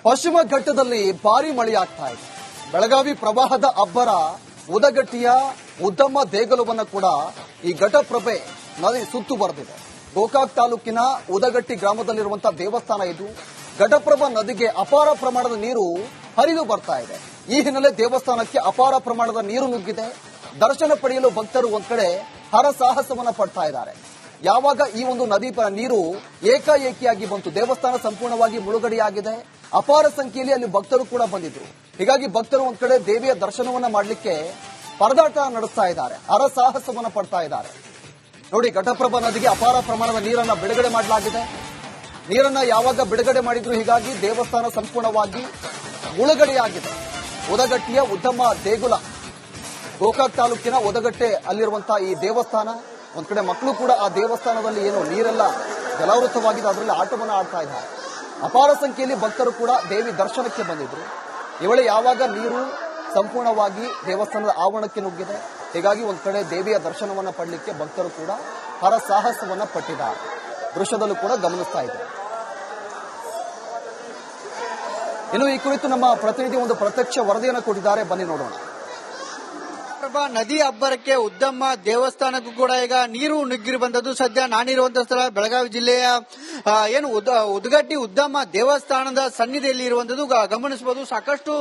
ಪಶ್ಚಿಮ ಘಟ್ಟದಲ್ಲಿ ಭಾರಿ ಮಳೆಯಾಗ್ತಾ ಇದೆ. ಬೆಳಗಾವಿ ಪ್ರವಾಹದ ಅಬ್ಬರ ಉದಗಟ್ಟಿಯ ಉದ್ದಮ್ಮ ದೇಗುಲವನ್ನು ಕೂಡ ಈ ಘಟಪ್ರಭೆ ನದಿ ಸುತ್ತು ಬರೆದಿದೆ. ಗೋಕಾಕ್ ತಾಲೂಕಿನ ಉದಗಟ್ಟಿ ಗ್ರಾಮದಲ್ಲಿರುವಂತಹ ದೇವಸ್ಥಾನ ಇದು. ಘಟಪ್ರಭಾ ನದಿಗೆ ಅಪಾರ ಪ್ರಮಾಣದ ನೀರು ಹರಿದು ಬರ್ತಾ ಇದೆ. ಈ ಹಿನ್ನೆಲೆ ದೇವಸ್ಥಾನಕ್ಕೆ ಅಪಾರ ಪ್ರಮಾಣದ ನೀರು ನುಗ್ಗಿದೆ. ದರ್ಶನ ಪಡೆಯಲು ಭಕ್ತರು ಒಂದ್ ಕಡೆ ಹರಸಾಹಸವನ್ನ ಪಡ್ತಾ ಇದ್ದಾರೆ. ಯಾವಾಗ ಈ ಒಂದು ನದಿ ನೀರು ಏಕಾಏಕಿಯಾಗಿ ಬಂತು, ದೇವಸ್ಥಾನ ಸಂಪೂರ್ಣವಾಗಿ ಮುಳುಗಡೆಯಾಗಿದೆ. ಅಪಾರ ಸಂಖ್ಯೆಯಲ್ಲಿ ಅಲ್ಲಿ ಭಕ್ತರು ಕೂಡ ಬಂದಿದ್ರು. ಹೀಗಾಗಿ ಭಕ್ತರು ಒಂದ್ ಕಡೆ ದೇವಿಯ ದರ್ಶನವನ್ನ ಮಾಡಲಿಕ್ಕೆ ಪರದಾಟ ನಡೆಸ್ತಾ ಇದ್ದಾರೆ, ಹರಸಾಹಸವನ್ನ ಪಡ್ತಾ ಇದ್ದಾರೆ. ನೋಡಿ, ಘಟಪ್ರಭಾ ನದಿಗೆ ಅಪಾರ ಪ್ರಮಾಣದ ನೀರನ್ನ ಬಿಡುಗಡೆ ಮಾಡಲಾಗಿದೆ. ನೀರನ್ನ ಯಾವಾಗ ಬಿಡುಗಡೆ ಮಾಡಿದ್ರು, ಹೀಗಾಗಿ ದೇವಸ್ಥಾನ ಸಂಪೂರ್ಣವಾಗಿ ಮುಳುಗಡೆಯಾಗಿದೆ. ಉದಗಟ್ಟಿಯ ಉದ್ದಮ್ಮ ದೇಗುಲ, ಗೋಕಾಕ್ ತಾಲೂಕಿನ ಉದಗಟ್ಟೆ ಅಲ್ಲಿರುವಂತಹ ಈ ದೇವಸ್ಥಾನ. ಒಂದ್ ಕಡೆ ಮಕ್ಕಳು ಕೂಡ ಆ ದೇವಸ್ಥಾನದಲ್ಲಿ ಏನು ನೀರೆಲ್ಲ ಜಲಾವೃತವಾಗಿದೆ, ಅದರಲ್ಲಿ ಆಟವನ್ನು ಆಡ್ತಾ ಇದ್ದಾರೆ. ಅಪಾರ ಸಂಖ್ಯೆಯಲ್ಲಿ ಭಕ್ತರು ಕೂಡ ದೇವಿ ದರ್ಶನಕ್ಕೆ ಬಂದಿದ್ರು. ಈ ವೇಳೆ ಯಾವಾಗ ನೀರು ಸಂಪೂರ್ಣವಾಗಿ ದೇವಸ್ಥಾನದ ಆವರಣಕ್ಕೆ ನುಗ್ಗಿದೆ, ಹೀಗಾಗಿ ಒಂದ್ ಕಡೆ ದೇವಿಯ ದರ್ಶನವನ್ನ ಪಡಲಿಕ್ಕೆ ಭಕ್ತರು ಕೂಡ ಹರಸಾಹಸವನ್ನ ಪಟ್ಟಿದ್ದಾರೆ. ದೃಶ್ಯದಲ್ಲೂ ಕೂಡ ಗಮನಿಸ್ತಾ ಇದ್ದಾರೆ. ಇನ್ನು ಈ ಕುರಿತು ನಮ್ಮ ಪ್ರತಿನಿಧಿ ಒಂದು ಪ್ರತ್ಯಕ್ಷ ವರದಿಯನ್ನು ಕೊಟ್ಟಿದ್ದಾರೆ, ಬನ್ನಿ ನೋಡೋಣ. ನದಿ ಅಬ್ಬರಕ್ಕೆ ಉದ್ದಮ್ಮ ದೇವಸ್ಥಾನಕ್ಕೂ ಕೂಡ ಈಗ ನೀರು ನುಗ್ಗಿರಿ ಬಂದದ್ದು. ಸದ್ಯ ನಾನಿರುವಂತಹ ಸ್ಥಳ ಬೆಳಗಾವಿ ಜಿಲ್ಲೆಯ ಉದಗಟ್ಟಿ ಉದ್ದಮ್ಮ ದೇವಸ್ಥಾನದ ಸನ್ನಿಧಿಯಲ್ಲಿ ಇರುವಂತದ್ದು ಗಮನಿಸಬಹುದು. ಸಾಕಷ್ಟು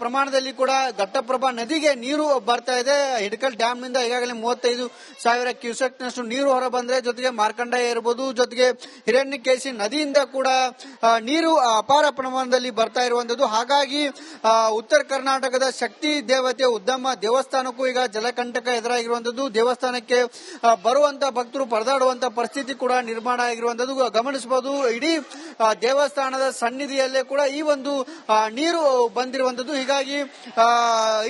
ಪ್ರಮಾಣದಲ್ಲಿ ಕೂಡ ಘಟಪ್ರಭಾ ನದಿಗೆ ನೀರು ಬರ್ತಾ ಇದೆ. ಹಿಡಕಲ್ ಡ್ಯಾಮ್ ನಿಂದ ಈಗಾಗಲೇ 35,000 ಕ್ಯೂಸೆಕ್ನಷ್ಟು ನೀರು ಹೊರ ಬಂದ್ರೆ, ಜೊತೆಗೆ ಮಾರ್ಕಂಡೇಯ ಇರಬಹುದು, ಜೊತೆಗೆ ಹಿರಣ್ಯಕೇಶಿ ನದಿಯಿಂದ ಕೂಡ ನೀರು ಅಪಾರ ಪ್ರಮಾಣದಲ್ಲಿ ಬರ್ತಾ ಇರುವಂತದ್ದು. ಹಾಗಾಗಿ ಉತ್ತರ ಕರ್ನಾಟಕದ ಶಕ್ತಿ ದೇವತೆ ಉದ್ದಮ್ಮ ದೇವಸ್ಥಾನಕ್ಕೂ ಈಗ ಜಲಕಂಟಕ ಎದುರಾಗಿರುವಂತದ್ದು. ದೇವಸ್ಥಾನಕ್ಕೆ ಬರುವಂತ ಭಕ್ತರು ಪರದಾಡುವಂತ ಪರಿಸ್ಥಿತಿ ಕೂಡ ನಿರ್ಮಾಣ ಆಗಿರುವಂತದ್ದು ಗಮನಿಸಬಹುದು. ಇಡೀ ದೇವಸ್ಥಾನದ ಸನ್ನಿಧಿಯಲ್ಲೇ ಕೂಡ ಈ ಒಂದು ನೀರು ಬಂದಿರುವಂತದ್ದು. ಹೀಗಾಗಿ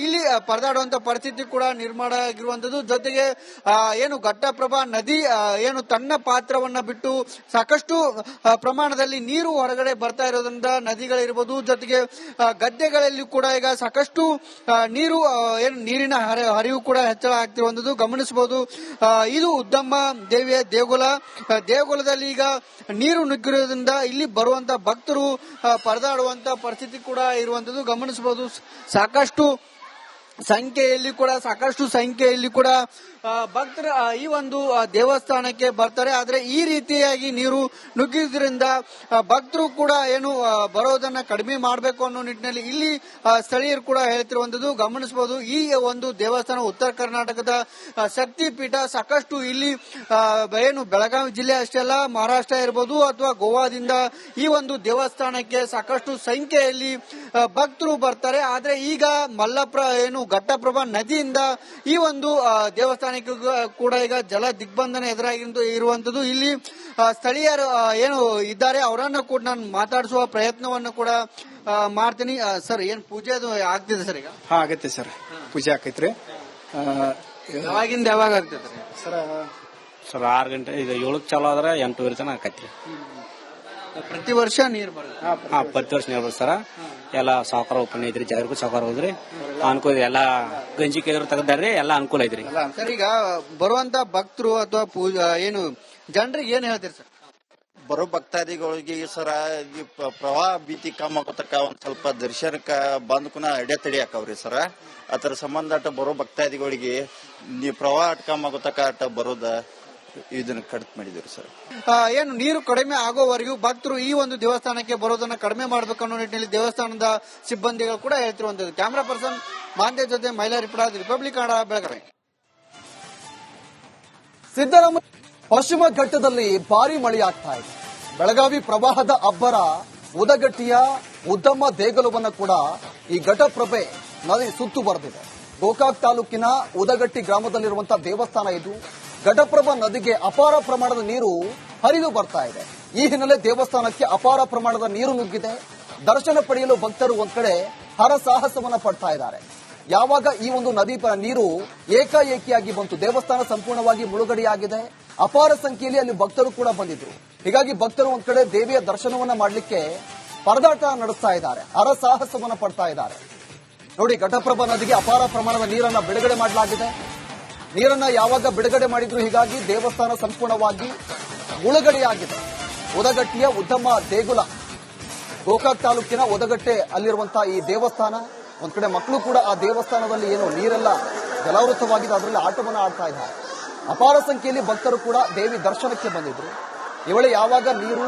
ಇಲ್ಲಿ ಪರದಾಡುವಂತ ಪರಿಸ್ಥಿತಿ ಕೂಡ ನಿರ್ಮಾಣ ಆಗಿರುವಂತದ್ದು. ಜೊತೆಗೆ ಏನು ಘಟಪ್ರಭಾ ನದಿ ಏನು ತನ್ನ ಪಾತ್ರವನ್ನ ಬಿಟ್ಟು ಸಾಕಷ್ಟು ಪ್ರಮಾಣದಲ್ಲಿ ನೀರು ಹೊರಗಡೆ ಬರ್ತಾ ಇರೋದ್ರಿಂದ ನದಿಗಳಿರ್ಬೋದು, ಜೊತೆಗೆ ಗದ್ದೆಗಳಲ್ಲಿ ಕೂಡ ಈಗ ಸಾಕಷ್ಟು ನೀರು ಏನು ನೀರಿನ ಹರಿವು ಕೂಡ ಹೆಚ್ಚಳ ಆಗ್ತಿರುವಂತದ್ದು ಗಮನಿಸಬಹುದು. ಇದು ಉದ್ದಮ್ಮ ದೇವಿಯ ದೇಗುಲದಲ್ಲಿ ಈಗ ನೀರು ನುಗ್ಗಿರೋದ್ರಿಂದ ಇಲ್ಲಿ ಬರುವಂತ ಭಕ್ತರು ಪರದಾಡುವಂತ ಪರಿಸ್ಥಿತಿ ಕೂಡ ಇರುವಂತದ್ದು ಗಮನಿಸಬಹುದು. ಸಾಕಷ್ಟು ಸಂಖ್ಯೆಯಲ್ಲಿ ಕೂಡ ಭಕ್ತರು ಈ ಒಂದು ದೇವಸ್ಥಾನಕ್ಕೆ ಬರ್ತಾರೆ. ಆದ್ರೆ ಈ ರೀತಿಯಾಗಿ ನೀರು ನುಗ್ಗಿದ್ರಿಂದ ಭಕ್ತರು ಕೂಡ ಏನು ಬರೋದನ್ನ ಕಡಿಮೆ ಮಾಡಬೇಕು ಅನ್ನೋ ನಿಟ್ಟಿನಲ್ಲಿ ಇಲ್ಲಿ ಸ್ಥಳೀಯರು ಕೂಡ ಹೇಳ್ತಿರುವಂತದ್ದು ಗಮನಿಸಬಹುದು. ಈ ಒಂದು ದೇವಸ್ಥಾನ ಉತ್ತರ ಕರ್ನಾಟಕದ ಶಕ್ತಿ ಪೀಠ. ಸಾಕಷ್ಟು ಇಲ್ಲಿ ಏನು ಬೆಳಗಾವಿ ಜಿಲ್ಲೆ ಅಷ್ಟೇ ಅಲ್ಲ, ಮಹಾರಾಷ್ಟ್ರ ಇರಬಹುದು ಅಥವಾ ಗೋವಾದಿಂದ ಈ ಒಂದು ದೇವಸ್ಥಾನಕ್ಕೆ ಸಾಕಷ್ಟು ಸಂಖ್ಯೆಯಲ್ಲಿ ಭಕ್ತರು ಬರ್ತಾರೆ. ಆದ್ರೆ ಈಗ ಏನು ಘಟಪ್ರಭಾ ನದಿಯಿಂದ ಈ ಒಂದು ದೇವಸ್ಥಾನಕ್ಕೆ ಕೂಡ ಈಗ ಜಲ ದಿಗ್ಬಂಧನ ಎದುರಾಗಿರುವಂತದ್ದು. ಇಲ್ಲಿ ಸ್ಥಳೀಯರು ಏನು ಇದ್ದಾರೆ ಅವರನ್ನು ಕೂಡ ನಾನು ಮಾತಾಡಿಸುವ ಪ್ರಯತ್ನವನ್ನು ಕೂಡ ಮಾಡ್ತೀನಿ. ಸರ್, ಏನ್ ಪೂಜೆ ಅದು ಆಗ್ತಿದೆ ಸರ್? ಈಗ ಆಗತ್ತೆ ಸರ್, ಪೂಜೆ ಆಕೈತ್ರಿ. ಯಾವಾಗಿಂದ ಯಾವಾಗ ಆಗ್ತೈತ್ರಿ ಸರ್? 6 ಗಂಟೆ, ಈಗ 7ಕ್ಕೆ ಚಾಲು ಆದ್ರೆ 8:30 ತನಕ ಆಕೈತ್ರಿ. ಪ್ರತಿ ವರ್ಷ ನೀರು ಬರುತ್ತೆ? ಪ್ರತಿ ವರ್ಷ ನೀರು ಬರುತ್ತೆ ಸರ್. ಎಲ್ಲ ಸಾವುಕಾರ ಓಪನ್ ಐತ್ರಿ, ಜಾಗರಿಗೂ ಸಾವುಕಾರ ಹೋದ್ರಿ, ಅನುಕೂಲ ಎಲ್ಲ ಗಂಜಿ ಕೈದ್ರು ತೆಗ್ದಾರ್ರಿ, ಎಲ್ಲ ಅನುಕೂಲ ಐತ್ರಿ ಸರ್. ಈಗ ಬರುವಂತ ಭಕ್ತರು ಅಥವಾ ಏನು ಜನರಿಗೆ ಏನ್ ಹೇಳ್ತೀರಿ ಸರ್? ಬರೋ ಭಕ್ತಾದಿಗಳಿಗೆ ಸರ ಪ್ರವಾಹ ಭೀತಿ ಕಮ್ಮ ಆಗೋತಕ್ಕ ಒಂದ್ ಸ್ವಲ್ಪ ದರ್ಶನಕ್ಕ ಬಂದ್ಕುನ ಅಡೆತಡಿ ಹಾಕವ್ರಿ ಸರ. ಅದರ ಸಂಬಂಧ ಬರೋ ಭಕ್ತಾದಿಗಳಿಗೆ ಪ್ರವಾಹ ಕಮ್ಮ ಆಗೋತಕ್ಕ ಬರೋದ ಇದನ್ನ ಕಡಿಮೆ ಮಾಡಿದ್ರು ಸರ್. ಏನು ನೀರು ಕಡಿಮೆ ಆಗೋವರೆಗೂ ಭಕ್ತರು ಈ ಒಂದು ದೇವಸ್ಥಾನಕ್ಕೆ ಬರೋದನ್ನ ಕಡಿಮೆ ಮಾಡಬೇಕು ಅನ್ನೋ ನಿಟ್ಟಿನಲ್ಲಿ ದೇವಸ್ಥಾನದ ಸಿಬ್ಬಂದಿಗಳು ಕೂಡ ಹೇಳ್ತಿರುವಂತದ್ದು. ಕ್ಯಾಮರಾ ಪರ್ಸನ್ ಮಾಂದೆ ಜೊತೆ ಮೈಲಾರಿ ಪುಡಾದ್, ರಿಪಬ್ಲಿಕ್ ಕನ್ನಡ, ಬೆಳಗಾವಿ. ಸಿದ್ದರಾಮಯ್ಯ ಪಶ್ಚಿಮ ಘಟ್ಟದಲ್ಲಿ ಭಾರಿ ಮಳೆಯಾಗ್ತಾ ಇದೆ. ಬೆಳಗಾವಿ ಪ್ರವಾಹದ ಅಬ್ಬರ ಉದಗಟ್ಟಿಯ ಉದ್ದಮ್ಮ ದೇಗುಲವನ್ನು ಕೂಡ ಈ ಘಟಪ್ರಭೆ ನದಿ ಸುತ್ತು ಬರೆದಿದೆ. ಗೋಕಾಕ್ ತಾಲೂಕಿನ ಉದಗಟ್ಟಿ ಗ್ರಾಮದಲ್ಲಿರುವಂತಹ ದೇವಸ್ಥಾನ ಇದು. ಘಟಪ್ರಭಾ ನದಿಗೆ ಅಪಾರ ಪ್ರಮಾಣದ ನೀರು ಹರಿದು ಬರ್ತಾ ಇದೆ. ಈ ಹಿನ್ನೆಲೆ ದೇವಸ್ಥಾನಕ್ಕೆ ಅಪಾರ ಪ್ರಮಾಣದ ನೀರು ನುಗ್ಗಿದೆ. ದರ್ಶನ ಪಡೆಯಲು ಭಕ್ತರು ಒಂದ್ ಕಡೆ ಹರಸಾಹಸವನ್ನ ಪಡ್ತಾ ಇದ್ದಾರೆ. ಯಾವಾಗ ಈ ಒಂದು ನದಿ ನೀರು ಏಕಾಏಕಿಯಾಗಿ ಬಂತು, ದೇವಸ್ಥಾನ ಸಂಪೂರ್ಣವಾಗಿ ಮುಳುಗಡೆಯಾಗಿದೆ. ಅಪಾರ ಸಂಖ್ಯೆಯಲ್ಲಿ ಅಲ್ಲಿ ಭಕ್ತರು ಕೂಡ ಬಂದಿದ್ರು. ಹೀಗಾಗಿ ಭಕ್ತರು ಒಂದ್ ಕಡೆ ದೇವಿಯ ದರ್ಶನವನ್ನ ಮಾಡಲಿಕ್ಕೆ ಪರದಾಟ ನಡೆಸ್ತಾ ಇದ್ದಾರೆ, ಹರಸಾಹಸವನ್ನ ಪಡ್ತಾ ಇದ್ದಾರೆ. ನೋಡಿ, ಘಟಪ್ರಭಾ ನದಿಗೆ ಅಪಾರ ಪ್ರಮಾಣದ ನೀರನ್ನ ಬಿಡುಗಡೆ ಮಾಡಲಾಗಿದೆ. ನೀರನ್ನ ಯಾವಾಗ ಬಿಡುಗಡೆ ಮಾಡಿದ್ರು, ಹೀಗಾಗಿ ದೇವಸ್ಥಾನ ಸಂಪೂರ್ಣವಾಗಿ ಮುಳುಗಡೆಯಾಗಿದೆ. ಉದಗಟ್ಟಿಯ ಉದ್ದಮ್ಮ ದೇಗುಲ, ಗೋಕಾಕ್ ತಾಲೂಕಿನ ಉದಗಟ್ಟೆ ಅಲ್ಲಿರುವಂತಹ ಈ ದೇವಸ್ಥಾನ, ಒಂದ್ ಕಡೆ ಮಕ್ಕಳು ಕೂಡ ಆ ದೇವಸ್ಥಾನದಲ್ಲಿ ಏನು ನೀರೆಲ್ಲ ಜಲಾವೃತವಾಗಿದೆ, ಅದರಲ್ಲಿ ಆಟವನ್ನು ಆಡ್ತಾ ಇದ್ದಾರೆ. ಅಪಾರ ಸಂಖ್ಯೆಯಲ್ಲಿ ಭಕ್ತರು ಕೂಡ ದೇವಿ ದರ್ಶನಕ್ಕೆ ಬಂದಿದ್ರು. ಈ ವೇಳೆ ಯಾವಾಗ ನೀರು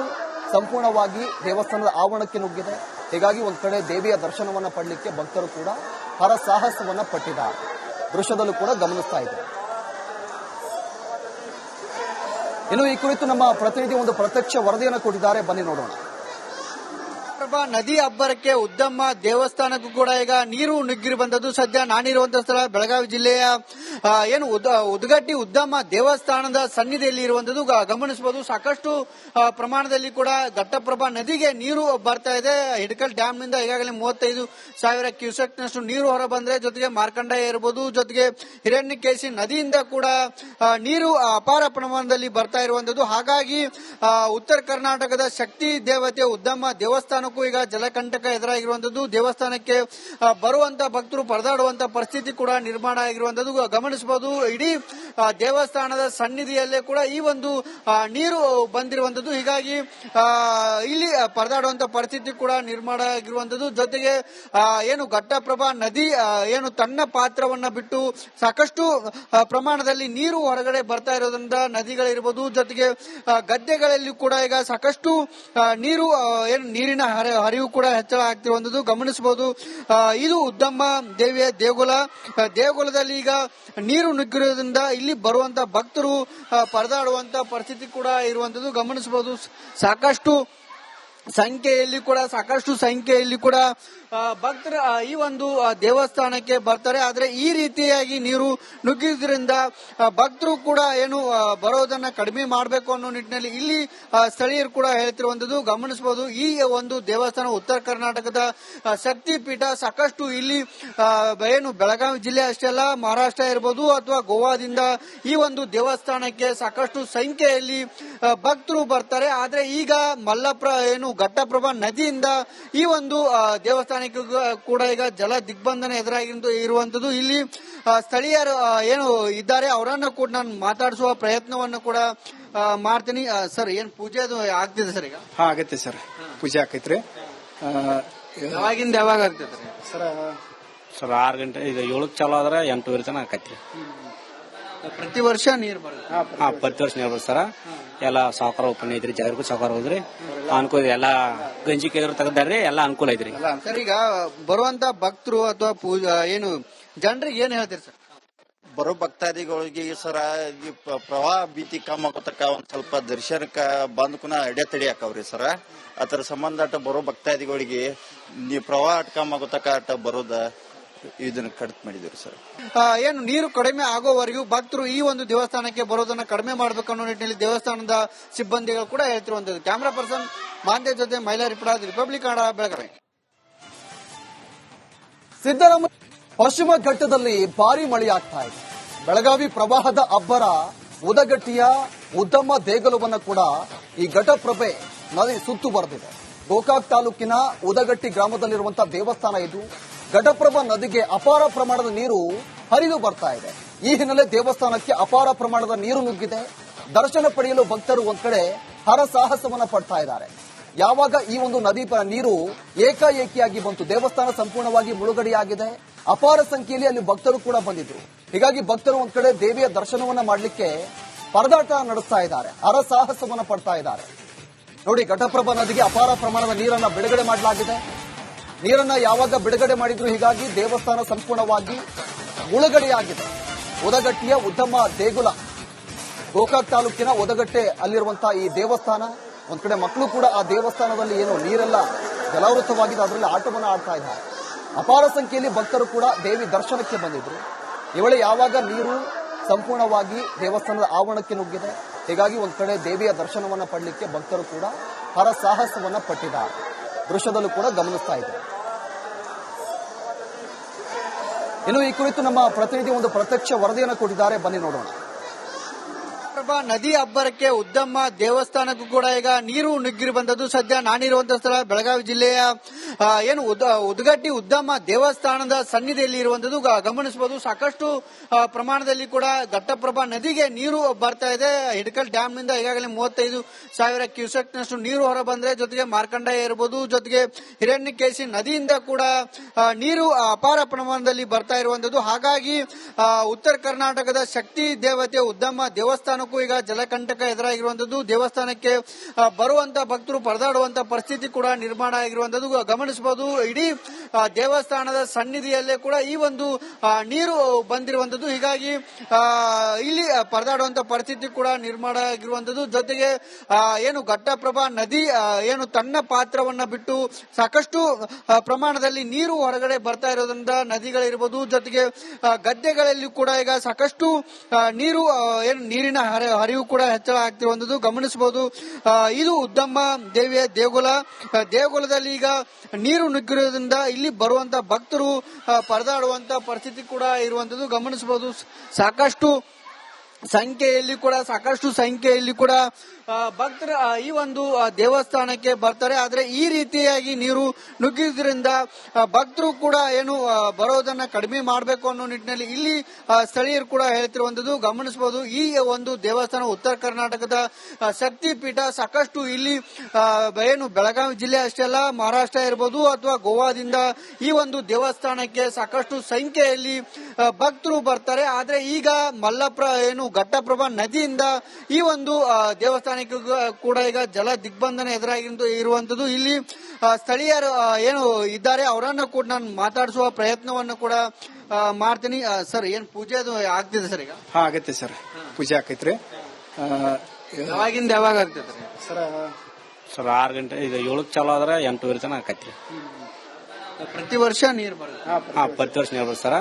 ಸಂಪೂರ್ಣವಾಗಿ ದೇವಸ್ಥಾನದ ಆವರಣಕ್ಕೆ ನುಗ್ಗಿದೆ, ಹೀಗಾಗಿ ಒಂದ್ ಕಡೆ ದೇವಿಯ ದರ್ಶನವನ್ನ ಪಡಲಿಕ್ಕೆ ಭಕ್ತರು ಕೂಡ ಹರಸಾಹಸವನ್ನ ಪಟ್ಟಿದ್ದಾರೆ. ದೃಶ್ಯದಲ್ಲೂ ಕೂಡ ಗಮನಿಸ್ತಾ ಇದ್ದಾರೆ. ಇನ್ನು ಈ ಕುರಿತು ನಮ್ಮ ಪ್ರತಿನಿಧಿ ಒಂದು ಪ್ರತ್ಯಕ್ಷ ವರದಿಯನ್ನು ಕೊಟ್ಟಿದ್ದಾರೆ, ಬನ್ನಿ ನೋಡೋಣ. ನದಿ ಅಬ್ಬರಕ್ಕೆ ಉದ್ದಮ್ಮ ದೇವಸ್ಥಾನಕ್ಕೂ ಕೂಡ ಈಗ ನೀರು ನುಗ್ಗಿರಿ ಬಂದದ್ದು. ಸದ್ಯ ನಾನಿರುವಂತಹ ಸ್ಥಳ ಬೆಳಗಾವಿ ಜಿಲ್ಲೆಯ ಏನು ಉದಗಟ್ಟಿ ಉದ್ದಮ್ಮ ದೇವಸ್ಥಾನದ ಸನ್ನಿಧಿಯಲ್ಲಿ ಇರುವಂತದ್ದು ಗಮನಿಸಬಹುದು. ಸಾಕಷ್ಟು ಪ್ರಮಾಣದಲ್ಲಿ ಕೂಡ ಘಟ್ಟಪ್ರಭಾ ನದಿಗೆ ನೀರು ಬರ್ತಾ ಇದೆ. ಹಿಡಕಲ್ ಡ್ಯಾಮ್ ನಿಂದ ಈಗಾಗಲೇ 35,000 ಕ್ಯೂಸೆಕ್ ನಷ್ಟು ನೀರು ಹೊರ ಬಂದ್ರೆ, ಜೊತೆಗೆ ಮಾರ್ಕಂಡೇಯ ಇರಬಹುದು, ಜೊತೆಗೆ ಹಿರಣ್ಯಕೇಶಿ ನದಿಯಿಂದ ಕೂಡ ನೀರು ಅಪಾರ ಪ್ರಮಾಣದಲ್ಲಿ ಬರ್ತಾ ಇರುವಂತದ್ದು. ಹಾಗಾಗಿ ಉತ್ತರ ಕರ್ನಾಟಕದ ಶಕ್ತಿ ದೇವತೆ ಉದ್ದಮ್ಮ ದೇವಸ್ಥಾನಕ್ಕೂ ಈಗ ಜಲಕಂಟಕ ಎದುರಾಗಿರುವಂತದ್ದು. ದೇವಸ್ಥಾನಕ್ಕೆ ಬರುವಂತ ಭಕ್ತರು ಪರದಾಡುವಂತ ಪರಿಸ್ಥಿತಿ ಕೂಡ ನಿರ್ಮಾಣ ಆಗಿರುವಂತದ್ದು ಗಮನಿಸಬಹುದು. ಇಡೀ ದೇವಸ್ಥಾನದ ಸನ್ನಿಧಿಯಲ್ಲೇ ಕೂಡ ಈ ಒಂದು ನೀರು ಬಂದಿರುವಂತದ್ದು. ಹೀಗಾಗಿ ಇಲ್ಲಿ ಪರದಾಡುವಂತ ಪರಿಸ್ಥಿತಿ ಕೂಡ ನಿರ್ಮಾಣ ಆಗಿರುವಂತದ್ದು. ಜೊತೆಗೆ ಏನು ಘಟ್ಟಪ್ರಭಾ ನದಿ ಏನು ತನ್ನ ಪಾತ್ರವನ್ನ ಬಿಟ್ಟು ಸಾಕಷ್ಟು ಪ್ರಮಾಣದಲ್ಲಿ ನೀರು ಹೊರಗಡೆ ಬರ್ತಾ ಇರೋದ್ರಿಂದ ನದಿಗಳಿರ್ಬೋದು, ಜೊತೆಗೆ ಗದ್ದೆಗಳಲ್ಲಿ ಕೂಡ ಈಗ ಸಾಕಷ್ಟು ನೀರು ಏನು ನೀರಿನ ಹರಿವು ಕೂಡ ಹೆಚ್ಚಳ ಆಗ್ತಿರುವಂತದ್ದು ಗಮನಿಸಬಹುದು. ಇದು ಉದ್ದಮ್ಮ ದೇವಿಯ ದೇಗುಲದಲ್ಲಿ ಈಗ ನೀರು ನುಗ್ಗಿರೋದ್ರಿಂದ ಇಲ್ಲಿ ಬರುವಂತ ಭಕ್ತರು ಪರದಾಡುವಂತ ಪರಿಸ್ಥಿತಿ ಕೂಡ ಇರುವಂತದ್ದು ಗಮನಿಸಬಹುದು. ಸಾಕಷ್ಟು ಸಂಖ್ಯೆಯಲ್ಲಿ ಕೂಡ ಭಕ್ತರ ಈ ಒಂದು ದೇವಸ್ಥಾನಕ್ಕೆ ಬರ್ತಾರೆ. ಆದ್ರೆ ಈ ರೀತಿಯಾಗಿ ನೀರು ನುಗ್ಗಿದ್ರಿಂದ ಭಕ್ತರು ಕೂಡ ಏನು ಬರೋದನ್ನ ಕಡಿಮೆ ಮಾಡಬೇಕು ಅನ್ನೋ ನಿಟ್ಟಿನಲ್ಲಿ ಇಲ್ಲಿ ಸ್ಥಳೀಯರು ಕೂಡ ಹೇಳ್ತಿರುವಂತದ್ದು ಗಮನಿಸಬಹುದು. ಈ ಒಂದು ದೇವಸ್ಥಾನ ಉತ್ತರ ಕರ್ನಾಟಕದ ಶಕ್ತಿ ಪೀಠ. ಸಾಕಷ್ಟು ಇಲ್ಲಿ ಏನು ಬೆಳಗಾವಿ ಜಿಲ್ಲೆ ಅಷ್ಟೇ ಅಲ್ಲ, ಮಹಾರಾಷ್ಟ್ರ ಇರಬಹುದು ಅಥವಾ ಗೋವಾದಿಂದ ಈ ಒಂದು ದೇವಸ್ಥಾನಕ್ಕೆ ಸಾಕಷ್ಟು ಸಂಖ್ಯೆಯಲ್ಲಿ ಭಕ್ತರು ಬರ್ತಾರೆ. ಆದ್ರೆ ಈಗ ಘಟ್ಟಪ್ರಭಾ ನದಿಯಿಂದ ಈ ಒಂದು ದೇವಸ್ಥಾನಕ್ಕೆ ಕೂಡ ಈಗ ಜಲ ದಿಗ್ಬಂಧನ ಇರುವಂತದ್ದು. ಇಲ್ಲಿ ಸ್ಥಳೀಯರು ಏನು ಇದ್ದಾರೆ ಅವರನ್ನ ಕೂಡ ನಾನು ಮಾತಾಡಿಸುವ ಪ್ರಯತ್ನವನ್ನು ಕೂಡ ಮಾಡ್ತೀನಿ. ಸರ್, ಏನ್ ಪೂಜೆ ಅದು ಆಗ್ತಿದೆ ಸರ್? ಈಗ ಆಗತ್ತೆ ಸರ್, ಪೂಜೆ ಆಕೈತ್ರಿ. ಯಾವಾಗಿಂದ ಯಾವಾಗ ಆಗ್ತೈತ್ರಿ ಸರ್? 6 ಗಂಟೆ, ಈಗ 7ಕ್ಕೆ ಚಾಲು ಆದ್ರೆ 8 ತನಕ ಆಕೈತ್ರಿ. ಪ್ರತಿ ವರ್ಷ ನೀರು ಬರುತ್ತೆ? ಪ್ರತಿ ವರ್ಷ ನೀರು ಬರುತ್ತೆ ಸರ್. ಎಲ್ಲ ಸಾವುಕಾರ ಓಪನ್ ಐತ್ರಿ, ಜಾಗರಿಗೂ ಸಾವುಕಾರ ಹೋದ್ರಿ ಅನುಕೂಲ, ಎಲ್ಲ ಗಂಜಿ ಕೇಂದ್ರ ತೆಗ್ದಾರ್ರಿ, ಎಲ್ಲ ಅನುಕೂಲ ಐತ್ರಿ ಸರ್. ಈಗ ಬರುವಂತ ಭಕ್ತರು ಅಥವಾ ಏನು ಜನರಿಗೆ ಏನ್ ಹೇಳ್ತೀರಿ ಸರ್? ಬರೋ ಭಕ್ತಾದಿಗಳಿಗೆ ಸರ ಈ ಪ್ರವಾಹ ಭೀತಿ ಕಮ್ಮಿ ಆಗೋತಕ್ಕ ಒಂದ್ ಸ್ವಲ್ಪ ದರ್ಶನಕ್ಕ ಬಂದ್ಕುನ ಅಡೆತಡಿ ಹಾಕವ್ರಿ ಸರ. ಅದರ ಸಂಬಂಧ ಬರೋ ಭಕ್ತಾದಿಗಳಿಗೆ ಪ್ರವಾಹ ಕಮ್ಮಿ ಆಗೋತಕ್ಕ ಬರೋದ ಇದನ್ನ ಕಡಿಮೆ ಮಾಡಿದ್ರು ಸರ್. ಏನು ನೀರು ಕಡಿಮೆ ಆಗೋವರೆಗೂ ಭಕ್ತರು ಈ ಒಂದು ದೇವಸ್ಥಾನಕ್ಕೆ ಬರೋದನ್ನ ಕಡಿಮೆ ಮಾಡಬೇಕು ಅನ್ನೋ ನಿಟ್ಟಿನಲ್ಲಿ ದೇವಸ್ಥಾನದ ಸಿಬ್ಬಂದಿಗಳು ಕೂಡ ಹೇಳ್ತಿರುವಂತದ್ದು. ಕ್ಯಾಮರಾ ಪರ್ಸನ್ ಮಾಂದೆ ಜೊತೆ ಮಹಿಳಾ ರಿಪೋರ್ಟರ್, ರಿಪಬ್ಲಿಕ್ ಕನ್ನಡ, ಬೆಳಗಾವಿ. ಸಿದ್ದರಾಮಯ್ಯ ಪಶ್ಚಿಮ ಘಟ್ಟದಲ್ಲಿ ಭಾರಿ ಮಳೆಯಾಗ್ತಾ ಇದೆ. ಬೆಳಗಾವಿ ಪ್ರವಾಹದ ಅಬ್ಬರ ಉದಗಟ್ಟಿಯ ಉದ್ದಮ್ಮ ದೇಗುಲವನ್ನ ಕೂಡ ಈ ಘಟಪ್ರಭೆ ನದಿ ಸುತ್ತು ಬರೆದಿದೆ. ಗೋಕಾಕ್ ತಾಲೂಕಿನ ಉದಗಟ್ಟಿ ಗ್ರಾಮದಲ್ಲಿರುವಂತಹ ದೇವಸ್ಥಾನ ಇದು. ಘಟಪ್ರಭಾ ನದಿಗೆ ಅಪಾರ ಪ್ರಮಾಣದ ನೀರು ಹರಿದು ಬರ್ತಾ ಇದೆ. ಈ ಹಿನ್ನೆಲೆ ದೇವಸ್ಥಾನಕ್ಕೆ ಅಪಾರ ಪ್ರಮಾಣದ ನೀರು ನುಗ್ಗಿದೆ. ದರ್ಶನ ಪಡೆಯಲು ಭಕ್ತರು ಒಂದ್ ಕಡೆ ಹರಸಾಹಸವನ್ನ ಪಡ್ತಾ ಇದ್ದಾರೆ. ಯಾವಾಗ ಈ ಒಂದು ನದಿ ನೀರು ಏಕಾಏಕಿಯಾಗಿ ಬಂತು, ದೇವಸ್ಥಾನ ಸಂಪೂರ್ಣವಾಗಿ ಮುಳುಗಡೆಯಾಗಿದೆ. ಅಪಾರ ಸಂಖ್ಯೆಯಲ್ಲಿ ಅಲ್ಲಿ ಭಕ್ತರು ಕೂಡ ಬಂದಿದ್ರು. ಹೀಗಾಗಿ ಭಕ್ತರು ಒಂದ್ ಕಡೆ ದೇವಿಯ ದರ್ಶನವನ್ನ ಮಾಡಲಿಕ್ಕೆ ಪರದಾಟ ನಡೆಸ್ತಾ ಇದ್ದಾರೆ, ಹರಸಾಹಸವನ್ನ ಪಡ್ತಾ ಇದ್ದಾರೆ. ನೋಡಿ, ಘಟಪ್ರಭಾ ನದಿಗೆ ಅಪಾರ ಪ್ರಮಾಣದ ನೀರನ್ನ ಬಿಡುಗಡೆ ಮಾಡಲಾಗಿದೆ. ನೀರನ್ನ ಯಾವಾಗ ಬಿಡುಗಡೆ ಮಾಡಿದ್ರು, ಹೀಗಾಗಿ ದೇವಸ್ಥಾನ ಸಂಪೂರ್ಣವಾಗಿ ಮುಳುಗಡೆಯಾಗಿದೆ. ಉದಗಟ್ಟಿಯ ಉದ್ದಮ್ಮ ದೇಗುಲ, ಗೋಕಾಕ್ ತಾಲೂಕಿನ ಉದಗಟ್ಟೆ ಅಲ್ಲಿರುವಂತಹ ಈ ದೇವಸ್ಥಾನ, ಒಂದ್ ಕಡೆ ಮಕ್ಕಳು ಕೂಡ ಆ ದೇವಸ್ಥಾನದಲ್ಲಿ ಏನು ನೀರೆಲ್ಲ ಜಲಾವೃತವಾಗಿದೆ, ಅದರಲ್ಲಿ ಆಟವನ್ನು ಆಡ್ತಾ ಇದ್ದಾರೆ. ಅಪಾರ ಸಂಖ್ಯೆಯಲ್ಲಿ ಭಕ್ತರು ಕೂಡ ದೇವಿ ದರ್ಶನಕ್ಕೆ ಬಂದಿದ್ರು. ಈ ವೇಳೆ ಯಾವಾಗ ನೀರು ಸಂಪೂರ್ಣವಾಗಿ ದೇವಸ್ಥಾನದ ಆವರಣಕ್ಕೆ ನುಗ್ಗಿದೆ, ಹೀಗಾಗಿ ಒಂದ್ ಕಡೆ ದೇವಿಯ ದರ್ಶನವನ್ನ ಪಡಲಿಕ್ಕೆ ಭಕ್ತರು ಕೂಡ ಹರಸಾಹಸವನ್ನ ಪಟ್ಟಿದ್ದಾರೆ. ದೃಶ್ಯದಲ್ಲೂ ಕೂಡ ಗಮನಿಸ್ತಾ ಇದೆ. ಇನ್ನು ಈ ಕುರಿತು ನಮ್ಮ ಪ್ರತಿನಿಧಿ ಒಂದು ಪ್ರತ್ಯಕ್ಷ ವರದಿಯನ್ನು ಕೊಟ್ಟಿದ್ದಾರೆ, ಬನ್ನಿ ನೋಡೋಣ. ಘಟಪ್ರಭಾ ನದಿ ಅಬ್ಬರಕ್ಕೆ ಉದ್ದಮ್ಮ ದೇವಸ್ಥಾನಕ್ಕೂ ಕೂಡ ಈಗ ನೀರು ನುಗ್ಗಿರುವಂತದ್ದು. ಸದ್ಯ ನಾನಿರುವಂತಹ ಸ್ಥಳ ಬೆಳಗಾವಿ ಜಿಲ್ಲೆಯ ಉದಗಟ್ಟಿ ಉದ್ದಮ್ಮ ದೇವಸ್ಥಾನದ ಸನ್ನಿಧಿಯಲ್ಲಿ ಇರುವಂತದ್ದು ಗಮನಿಸಬಹುದು. ಸಾಕಷ್ಟು ಪ್ರಮಾಣದಲ್ಲಿ ಕೂಡ ಘಟಪ್ರಭಾ ನದಿಗೆ ನೀರು ಬರ್ತಾ ಇದೆ. ಹಿಡಕಲ್ ಡ್ಯಾಮ್ ನಿಂದ ಈಗಾಗಲೇ 35,000 ಕ್ಯೂಸೆಕ್ ನಷ್ಟು ನೀರು ಹೊರ ಬಂದ್ರೆ, ಜೊತೆಗೆ ಮಾರ್ಕಂಡೇಯ ಇರಬಹುದು, ಜೊತೆಗೆ ಹಿರಣ್ಯಕೇಶಿ ನದಿಯಿಂದ ಕೂಡ ನೀರು ಅಪಾರ ಪ್ರಮಾಣದಲ್ಲಿ ಬರ್ತಾ ಇರುವಂತದ್ದು. ಹಾಗಾಗಿ ಉತ್ತರ ಕರ್ನಾಟಕದ ಶಕ್ತಿ ದೇವತೆ ಉದ್ದಮ್ಮ ದೇವಸ್ಥಾನಕ್ಕೂ ಈಗ ಜಲಕಂಟಕ ಎದುರಾಗಿರುವಂತದ್ದು. ದೇವಸ್ಥಾನಕ್ಕೆ ಬರುವಂತ ಭಕ್ತರು ಪರದಾಡುವಂತ ಪರಿಸ್ಥಿತಿ ಕೂಡ ನಿರ್ಮಾಣ ಆಗಿರುವಂತದ್ದು ಗಮನಿಸಬಹುದು. ಇಡೀ ದೇವಸ್ಥಾನದ ಸನ್ನಿಧಿಯಲ್ಲೇ ಕೂಡ ಈ ಒಂದು ನೀರು ಬಂದಿರುವಂತದ್ದು. ಹೀಗಾಗಿ ಇಲ್ಲಿ ಪರದಾಡುವಂತ ಪರಿಸ್ಥಿತಿ ಕೂಡ ನಿರ್ಮಾಣ ಆಗಿರುವಂತದ್ದು. ಜೊತೆಗೆ ಘಟಪ್ರಭಾ ನದಿ ತನ್ನ ಪಾತ್ರವನ್ನ ಬಿಟ್ಟು ಸಾಕಷ್ಟು ಪ್ರಮಾಣದಲ್ಲಿ ನೀರು ಹೊರಗಡೆ ಬರ್ತಾ ಇರೋದ್ರಿಂದ ನದಿಗಳಿರ್ಬೋದು, ಜೊತೆಗೆ ಗದ್ದೆಗಳಲ್ಲಿ ಕೂಡ ಈಗ ಸಾಕಷ್ಟು ನೀರು ನೀರಿನ ಹರಿವು ಕೂಡ ಹೆಚ್ಚಳ ಆಗ್ತಿರುವಂತದ್ದು ಗಮನಿಸಬಹುದು. ಇದು ಉದ್ದಮ್ಮ ದೇವಿಯ ದೇಗುಲದಲ್ಲಿ ಈಗ ನೀರು ನುಗ್ಗಿರೋದ್ರಿಂದ ಇಲ್ಲಿ ಬರುವಂತ ಭಕ್ತರು ಪರದಾಡುವಂತ ಪರಿಸ್ಥಿತಿ ಕೂಡ ಇರುವಂತದ್ದು ಗಮನಿಸಬಹುದು. ಸಾಕಷ್ಟು ಸಂಖ್ಯೆಯಲ್ಲಿ ಕೂಡ ಭಕ್ತರು ಈ ಒಂದು ದೇವಸ್ಥಾನಕ್ಕೆ ಬರ್ತಾರೆ. ಆದ್ರೆ ಈ ರೀತಿಯಾಗಿ ನೀರು ನುಗ್ಗಿದ್ರಿಂದ ಭಕ್ತರು ಕೂಡ ಬರೋದನ್ನ ಕಡಿಮೆ ಮಾಡಬೇಕು ಅನ್ನೋ ನಿಟ್ಟಿನಲ್ಲಿ ಇಲ್ಲಿ ಸ್ಥಳೀಯರು ಕೂಡ ಹೇಳ್ತಿರುವಂತದ್ದು ಗಮನಿಸಬಹುದು. ಈ ಒಂದು ದೇವಸ್ಥಾನ ಉತ್ತರ ಕರ್ನಾಟಕದ ಶಕ್ತಿ ಪೀಠ. ಸಾಕಷ್ಟು ಇಲ್ಲಿ ಬೆಳಗಾವಿ ಜಿಲ್ಲೆ ಅಷ್ಟೇ ಅಲ್ಲ, ಮಹಾರಾಷ್ಟ್ರ ಇರಬಹುದು ಅಥವಾ ಗೋವಾದಿಂದ ಈ ಒಂದು ದೇವಸ್ಥಾನಕ್ಕೆ ಸಾಕಷ್ಟು ಸಂಖ್ಯೆಯಲ್ಲಿ ಭಕ್ತರು ಬರ್ತಾರೆ. ಆದ್ರೆ ಈಗ ಘಟಪ್ರಭಾ ನದಿಯಿಂದ ಈ ಒಂದು ದೇವಸ್ಥಾನಕ್ಕೆ ಕೂಡ ಈಗ ಜಲ ದಿಗ್ಬಂಧನ ಇರುವಂತದ್ದು. ಇಲ್ಲಿ ಸ್ಥಳೀಯರು ಇದ್ದಾರೆ, ಅವರನ್ನ ಕೂಡ ನಾನು ಮಾತಾಡಿಸುವ ಪ್ರಯತ್ನವನ್ನು ಕೂಡ ಮಾಡ್ತೀನಿ. ಸರ್, ಏನ್ ಪೂಜೆ ಅದು ಆಗ್ತಿದೆ ಸರ್? ಈಗ ಆಗತ್ತೆ ಸರ್, ಪೂಜೆ ಆಕೈತ್ರಿ. ಯಾವಾಗ ಆಗ್ತೈತ್ರಿ ಸರ್? 6 ಗಂಟೆ, ಈಗ 7ಕ್ಕೆ ಚಾಲು ಆದ್ರೆ 8 ತನಕ ಆಕೈತ್ರಿ. ಪ್ರತಿ ವರ್ಷ ನೀರು ಬರುತ್ತೆ? ಪ್ರತಿ ವರ್ಷ ನೀರು ಬರುತ್ತೆ ಸರ್.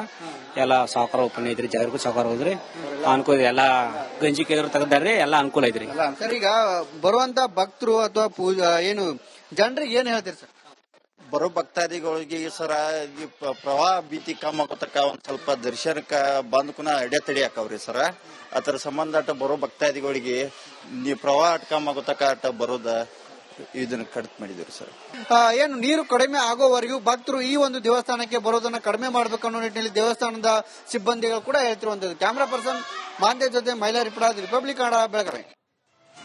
ಎಲ್ಲ ಸಾವುಕಾರ ಓಪನ್ ಐತ್ರಿ, ಜಾಗರಿಗೂ ಸಾವುಕಾರ ಹೋದ್ರಿ ಅನುಕೂಲ, ಎಲ್ಲಾ ಗಂಜಿ ಕೆಗರು ತೆಗ್ದಾರ್ರಿ, ಎಲ್ಲಾ ಅನುಕೂಲ ಐತ್ರಿ ಸರ್. ಈಗ ಬರುವಂತ ಭಕ್ತರು ಅಥವಾ ಜನರಿಗೆ ಏನ್ ಹೇಳ್ತೀರಿ ಸರ್? ಬರೋ ಭಕ್ತಾದಿಗಳಿಗೆ ಸರ ಈ ಪ್ರವಾಹ ಭೀತಿ ಕಮ್ಮಿ ಆಗೋತಕ್ಕ ಒಂದ್ ಸ್ವಲ್ಪ ದರ್ಶನಕ್ಕ ಬಂದ್ಕುನ ಅಡೆತಡಿ ಹಾಕವ್ರಿ ಸರ. ಅದರ ಸಂಬಂಧ ಬರೋ ಭಕ್ತಾದಿಗಳಿಗೆ ಪ್ರವಾಹ ಕಮ್ಮಿ ಆಗೋತಕ್ಕ ಬರೋದ ಇದನ್ನ ಕಡಿಮೆ ಮಾಡಿದ್ರು ಸರ್. ನೀರು ಕಡಿಮೆ ಆಗೋವರೆಗೂ ಭಕ್ತರು ಈ ಒಂದು ದೇವಸ್ಥಾನಕ್ಕೆ ಬರೋದನ್ನ ಕಡಿಮೆ ಮಾಡಬೇಕು ಅನ್ನೋ ನಿಟ್ಟಿನಲ್ಲಿ ದೇವಸ್ಥಾನದ ಸಿಬ್ಬಂದಿಗಳು ಕೂಡ ಹೇಳ್ತಿರುವಂತದ್ದು. ಕ್ಯಾಮರಾ ಪರ್ಸನ್ ಮಾಂತೆ ಜೊತೆ ಮೈಲಾರಿ ರಿಪಬ್ಲಿಕ್ ಕನ್ನಡ, ಬೆಳಗಾವಿ.